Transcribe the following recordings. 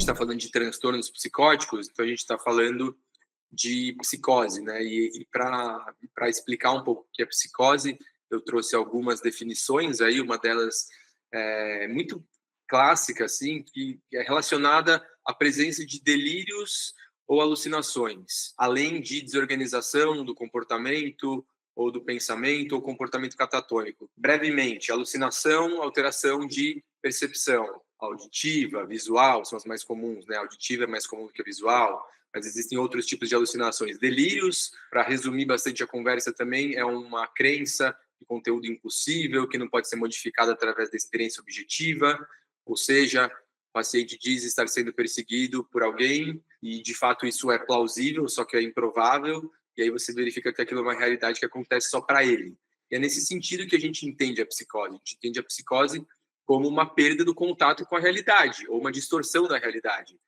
gente está falando de transtornos psicóticos, então a gente está falando de psicose, né? E para explicar um pouco o que é psicose, eu trouxe algumas definições aí, uma delas é muito clássica, assim, que é relacionada à presença de delírios ou alucinações, além de desorganização do comportamento ou do pensamento ou comportamento catatônico. Brevemente, alucinação, alteração de percepção auditiva, visual, são as mais comuns, né? Auditiva é mais comum do que a visual, mas existem outros tipos de alucinações. Delírios, para resumir bastante a conversa também, é uma crença de conteúdo impossível, que não pode ser modificado através da experiência objetiva, ou seja, o paciente diz estar sendo perseguido por alguém e, de fato, isso é plausível, só que é improvável, e aí você verifica que aquilo é uma realidade que acontece só para ele. E é nesse sentido que a gente entende a psicose. A gente entende a psicose como uma perda do contato com a realidade, ou uma distorção da realidade.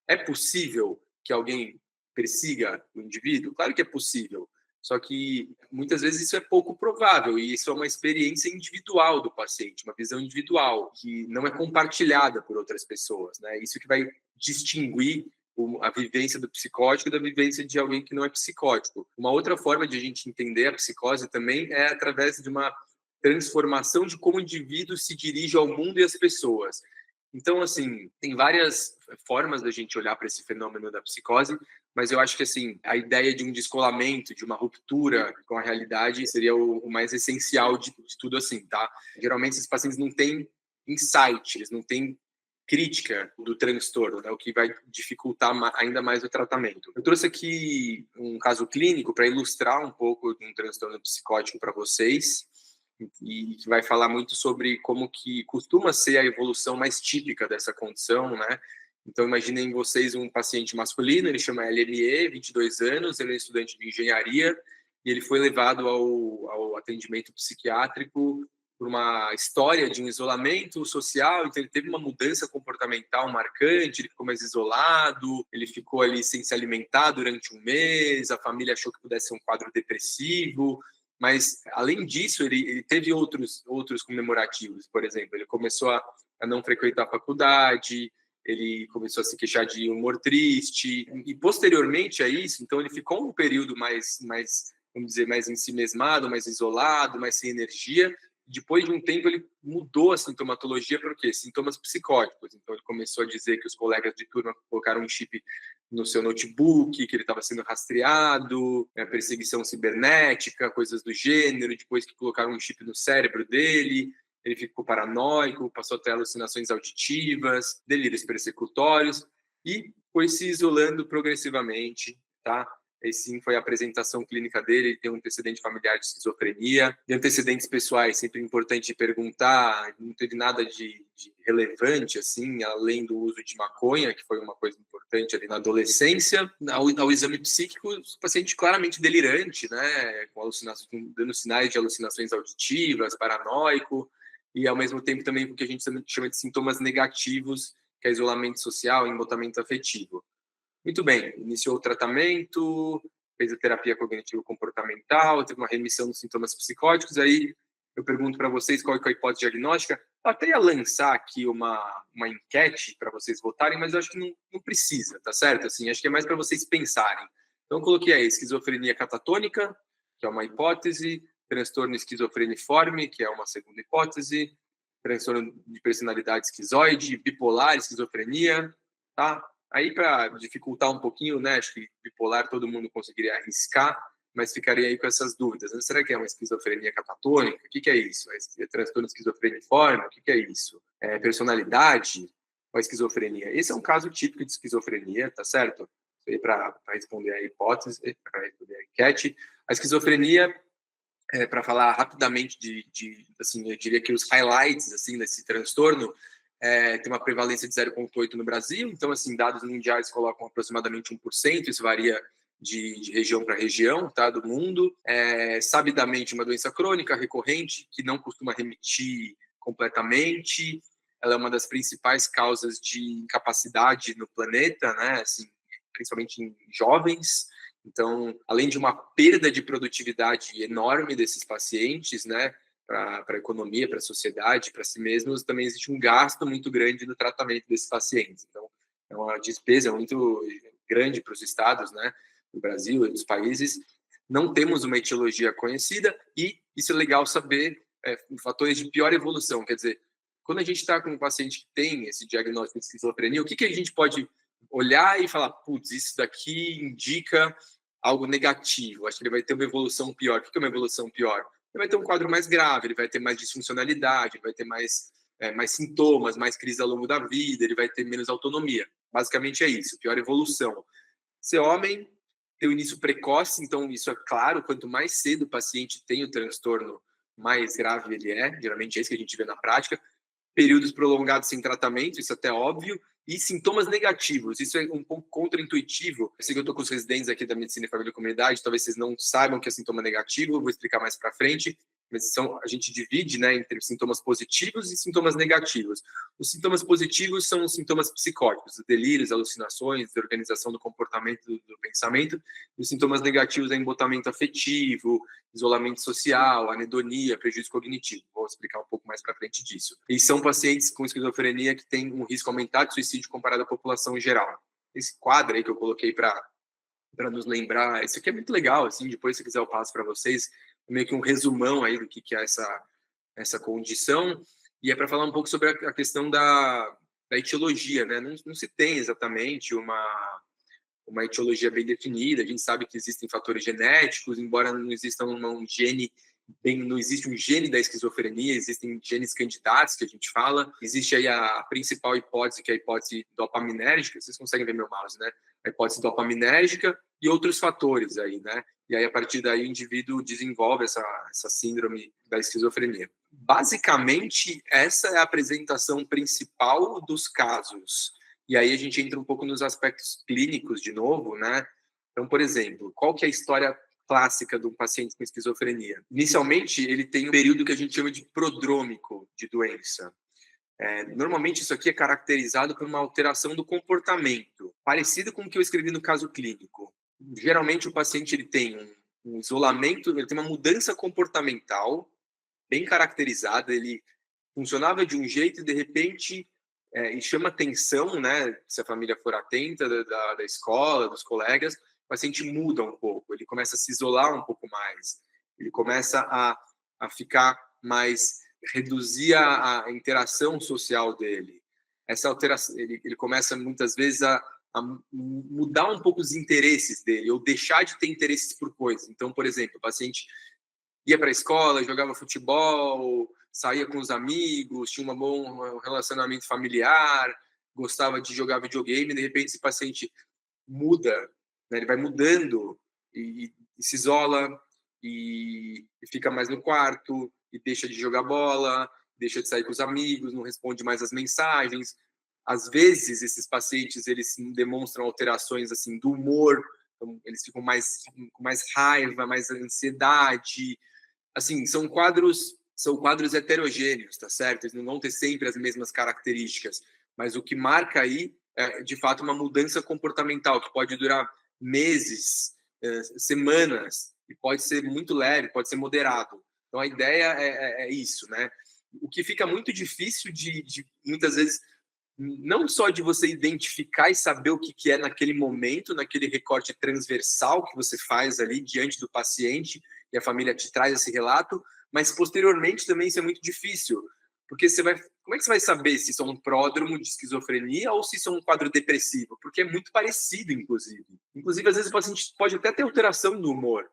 É possível que alguém persiga o indivíduo? Claro que é possível, só que muitas vezes isso é pouco provável, e isso é uma experiência individual do paciente, uma visão individual, que não é compartilhada por outras pessoas, né? Isso que vai distinguir a vivência do psicótico da vivência de alguém que não é psicótico. Uma outra forma de a gente entender a psicose também é através de uma transformação de como o indivíduo se dirige ao mundo e às pessoas. Então, assim, tem várias formas da gente olhar para esse fenômeno da psicose, mas eu acho que, assim, a ideia de um descolamento, de uma ruptura com a realidade seria o mais essencial de tudo, assim, tá? Geralmente, esses pacientes não têm insight, eles não têm crítica do transtorno, né, o que vai dificultar ainda mais o tratamento. Eu trouxe aqui um caso clínico para ilustrar um pouco de um transtorno psicótico para vocês, e que vai falar muito sobre como que costuma ser a evolução mais típica dessa condição, né? Então, imaginem vocês um paciente masculino, ele chama LME, 22 anos, ele é estudante de engenharia, e ele foi levado ao atendimento psiquiátrico por uma história de um isolamento social, então ele teve uma mudança comportamental marcante, ele ficou mais isolado, ele ficou ali sem se alimentar durante um mês, a família achou que pudesse ser um quadro depressivo, mas, além disso, ele teve outros comemorativos. Por exemplo, ele começou a não frequentar a faculdade, ele começou a se queixar de humor triste, e posteriormente a isso, então ele ficou um período mais vamos dizer, mais ensimesmado, mais isolado, mais sem energia. Depois de um tempo, ele mudou a sintomatologia para o quê? Sintomas psicóticos. Então, ele começou a dizer que os colegas de turma colocaram um chip no seu notebook, que ele estava sendo rastreado, perseguição cibernética, coisas do gênero, depois que colocaram um chip no cérebro dele, ele ficou paranoico, passou a ter alucinações auditivas, delírios persecutórios, e foi se isolando progressivamente, tá? Esse sim foi a apresentação clínica dele, ele tem um antecedente familiar de esquizofrenia, e antecedentes pessoais, sempre importante perguntar, não teve nada de relevante, assim, além do uso de maconha, que foi uma coisa importante ali na adolescência. Ao exame psíquico, o paciente claramente delirante, né, com alucinações, dando sinais de alucinações auditivas, paranoico, e ao mesmo tempo também com o que a gente chama de sintomas negativos, que é isolamento social e embotamento afetivo. Muito bem, iniciou o tratamento, fez a terapia cognitivo-comportamental, teve uma remissão dos sintomas psicóticos, aí eu pergunto para vocês qual é a hipótese diagnóstica. Eu até ia lançar aqui uma enquete para vocês votarem, mas eu acho que não precisa, tá certo? Assim, acho que é mais para vocês pensarem. Então, eu coloquei aí esquizofrenia catatônica, que é uma hipótese, transtorno esquizofreniforme, que é uma segunda hipótese, transtorno de personalidade esquizoide, bipolar, esquizofrenia, tá? Aí, para dificultar um pouquinho, né, acho que bipolar todo mundo conseguiria arriscar, mas ficaria aí com essas dúvidas. Né? Será que é uma esquizofrenia catatônica? O que é isso? É transtorno esquizofreniforme? O que é isso? É personalidade ou esquizofrenia? Esse é um caso típico de esquizofrenia, tá certo? Isso aí para responder a hipótese, para responder a enquete. A esquizofrenia, para falar rapidamente assim, eu diria que os highlights assim desse transtorno, tem uma prevalência de 0,8 no Brasil, então, assim, dados mundiais colocam aproximadamente 1%, isso varia de região para região, tá, do mundo. Sabidamente, uma doença crônica, recorrente, que não costuma remitir completamente, ela é uma das principais causas de incapacidade no planeta, né, assim, principalmente em jovens. Então, além de uma perda de produtividade enorme desses pacientes, né, para a economia, para a sociedade, para si mesmos, também existe um gasto muito grande no tratamento desses pacientes. Então, é uma despesa muito grande para os estados, né, do Brasil e dos países. Não temos uma etiologia conhecida e isso é legal saber, fatores de pior evolução, quer dizer, quando a gente está com um paciente que tem esse diagnóstico de esquizofrenia, o que a gente pode olhar e falar, putz, isso daqui indica algo negativo, acho que ele vai ter uma evolução pior. O que é uma evolução pior? Ele vai ter um quadro mais grave, ele vai ter mais disfuncionalidade, ele vai ter mais sintomas, mais crise ao longo da vida, ele vai ter menos autonomia. Basicamente é isso, pior evolução. Ser homem, ter o início precoce, então isso é claro, quanto mais cedo o paciente tem o transtorno, mais grave ele é, geralmente é isso que a gente vê na prática. Períodos prolongados sem tratamento, isso até é óbvio, e sintomas negativos, isso é um pouco contraintuitivo. Eu sei que eu estou com os residentes aqui da Medicina e Família e Comunidade, talvez vocês não saibam que é sintoma negativo, eu vou explicar mais para frente, mas a gente divide, né, entre sintomas positivos e sintomas negativos. Os sintomas positivos são os sintomas psicóticos, delírios, alucinações, desorganização do comportamento, do pensamento, e os sintomas negativos é embotamento afetivo, isolamento social, anedonia, prejuízo cognitivo. Vou explicar um pouco mais para frente disso. E são pacientes com esquizofrenia que têm um risco aumentado de suicídio comparado à população em geral. Esse quadro aí que eu coloquei para nos lembrar, isso aqui é muito legal, assim, depois se quiser eu passo para vocês, meio que um resumão aí do que é essa condição, e é para falar um pouco sobre a questão da etiologia, né? Não se tem exatamente uma etiologia bem definida. A gente sabe que existem fatores genéticos, embora não exista um gene não existe um gene da esquizofrenia, existem genes candidatos que a gente fala. Existe aí a principal hipótese, que é a hipótese dopaminérgica, vocês conseguem ver meu mouse, né? A hipótese dopaminérgica e outros fatores aí, né? E aí, a partir daí, o indivíduo desenvolve essa síndrome da esquizofrenia. Basicamente, essa é a apresentação principal dos casos. E aí a gente entra um pouco nos aspectos clínicos de novo, né? Então, por exemplo, qual que é a história clássica de um paciente com esquizofrenia? Inicialmente, ele tem um período que a gente chama de prodrômico de doença. Normalmente, isso aqui é caracterizado por uma alteração do comportamento, parecido com o que eu escrevi no caso clínico. Geralmente, o paciente ele tem um isolamento, ele tem uma mudança comportamental bem caracterizada, ele funcionava de um jeito e, de repente, e chama atenção, né, se a família for atenta, da escola, dos colegas, o paciente muda um pouco, ele começa a se isolar um pouco mais, ele começa a ficar mais, reduzir a interação social dele. Essa alteração, ele começa muitas vezes a mudar um pouco os interesses dele, ou deixar de ter interesses por coisas. Então, por exemplo, o paciente ia para a escola, jogava futebol, saía com os amigos, tinha um bom relacionamento familiar, gostava de jogar videogame, de repente esse paciente muda, né? Ele vai mudando e se isola e fica mais no quarto e deixa de jogar bola, deixa de sair com os amigos, não responde mais as mensagens. Às vezes esses pacientes eles demonstram alterações assim do humor, então, eles ficam com mais raiva, mais ansiedade. Assim, são quadros heterogêneos, tá certo? Eles não vão ter sempre as mesmas características, mas o que marca aí é, de fato, uma mudança comportamental que pode durar meses, semanas, e pode ser muito leve, pode ser moderado. Então, a ideia é isso, né? O que fica muito difícil de muitas vezes, não só de você identificar e saber o que é naquele momento, naquele recorte transversal que você faz ali diante do paciente, e a família te traz esse relato, mas posteriormente também isso é muito difícil, porque como é que você vai saber se isso é um pródromo de esquizofrenia ou se isso é um quadro depressivo? Porque é muito parecido, inclusive. Inclusive, às vezes o paciente pode até ter alteração do humor,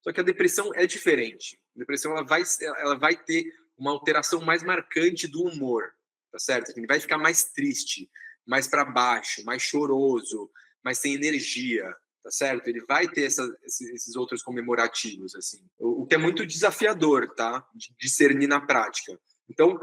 só que a depressão é diferente. A depressão ela vai ter uma alteração mais marcante do humor, tá certo? Ele vai ficar mais triste, mais para baixo, mais choroso, mais sem energia, tá certo? Ele vai ter esses outros comemorativos, assim. O que é muito desafiador, tá? De discernir na prática. Então,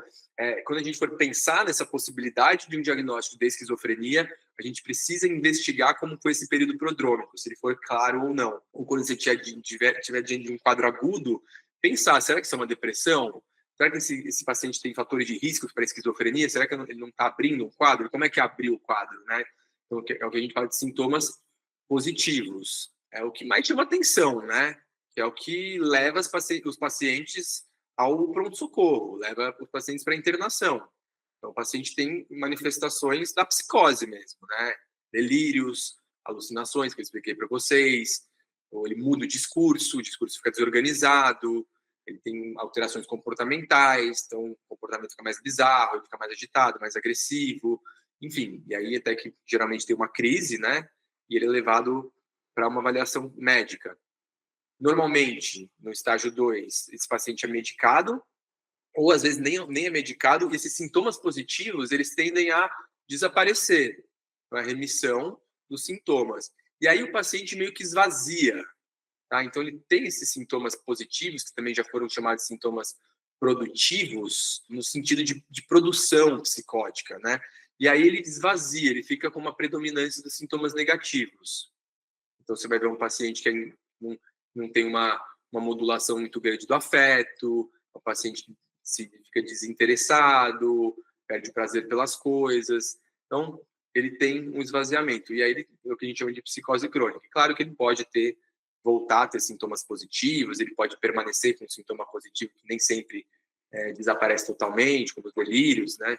quando a gente for pensar nessa possibilidade de um diagnóstico de esquizofrenia, a gente precisa investigar como foi esse período prodrômico, se ele for claro ou não. Ou quando você tiver diante de um quadro agudo, pensar, será que isso é uma depressão? Será que esse paciente tem fatores de risco para esquizofrenia? Será que ele não está abrindo um quadro? Como é que é abrir o quadro, né? Então, é o que a gente fala de sintomas positivos. É o que mais chama atenção, né? Que é o que leva os pacientes ao pronto-socorro, leva os pacientes para a internação. Então, o paciente tem manifestações da psicose mesmo, né? Delírios, alucinações, que eu expliquei para vocês, ou ele muda o discurso fica desorganizado, ele tem alterações comportamentais, então o comportamento fica mais bizarro, ele fica mais agitado, mais agressivo, enfim. E aí até que geralmente tem uma crise, né? E ele é levado para uma avaliação médica. Normalmente, no estágio 2, esse paciente é medicado, ou às vezes nem é medicado, e esses sintomas positivos, eles tendem a desaparecer, a remissão dos sintomas. E aí o paciente meio que esvazia, tá? Então ele tem esses sintomas positivos, que também já foram chamados de sintomas produtivos, no sentido de produção psicótica, né? E aí ele esvazia, ele fica com uma predominância dos sintomas negativos. Então você vai ver um paciente que não tem uma modulação muito grande do afeto, um paciente que fica desinteressado, perde o prazer pelas coisas. Então, ele tem um esvaziamento. E aí, é o que a gente chama de psicose crônica. Claro que ele pode voltar a ter sintomas positivos, ele pode permanecer com um sintoma positivo que nem sempre desaparece totalmente, como os delírios, né?